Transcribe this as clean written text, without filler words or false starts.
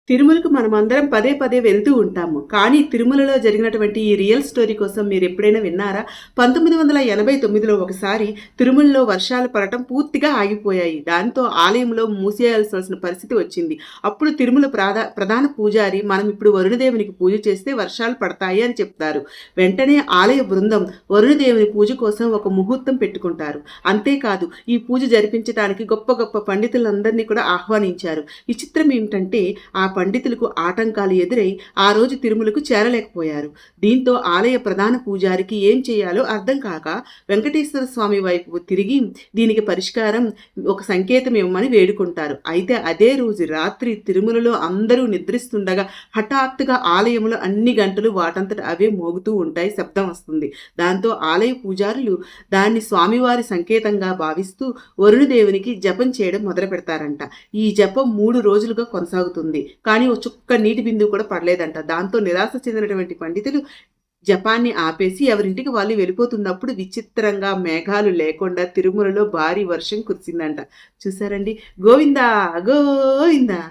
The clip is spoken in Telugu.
తిరుమలకు మనమందరం పదే పదే వెళ్తూ ఉంటాము. కానీ తిరుమలలో జరిగినటువంటి ఈ రియల్ స్టోరీ కోసం మీరెప్పుడైనా విన్నారా? 1989లో ఒకసారి తిరుమలలో వర్షాలు పడటం పూర్తిగా ఆగిపోయాయి. దాంతో ఆలయంలో మూసేయాల్సిన పరిస్థితి వచ్చింది. అప్పుడు తిరుమల ప్రధాన పూజారి మనం ఇప్పుడు వరుణదేవునికి పూజ చేస్తే వర్షాలు పడతాయి అని చెప్తారు. వెంటనే ఆలయ బృందం వరుణదేవుని పూజ కోసం ఒక ముహూర్తం పెట్టుకుంటారు. అంతేకాదు ఈ పూజ జరిపించడానికి గొప్ప గొప్ప పండితులందరినీ కూడా ఆహ్వానించారు. విచిత్రం ఏమిటంటే ఆ పండితులకు ఆటంకాలు ఎదురై ఆ రోజు తిరుమలకు చేరలేకపోయారు. దీంతో ఆలయ ప్రధాన పూజారికి ఏం చేయాలో అర్థం కాక వెంకటేశ్వర స్వామి వైపు తిరిగి దీనికి పరిష్కారం ఒక సంకేతం ఇవ్వమని వేడుకుంటారు. అయితే అదే రోజు రాత్రి తిరుమలలో అందరూ నిద్రిస్తుండగా హఠాత్తుగా ఆలయంలో అన్ని గంటలు వాటంతట అవే మోగుతూ ఉంటాయి, శబ్దం వస్తుంది. దాంతో ఆలయ పూజారులు దాన్ని స్వామివారి సంకేతంగా భావిస్తూ వరుణదేవునికి జపం చేయడం మొదలు పెడతారంట. ఈ జపం 3 రోజులుగా కొనసాగుతుంది. కానీ ఒక చుక్క నీటి బిందువు కూడా పడలేదంట. దాంతో నిరాశ చెందినటువంటి పండితులు జపాన్ని ఆపేసి ఎవరింటికి వాళ్ళు వెళ్ళిపోతున్నప్పుడు విచిత్రంగా మేఘాలు లేకుండా తిరుమలలో భారీ వర్షం కురిసిందంట. చూసారండి? గోవిందా గోవిందా.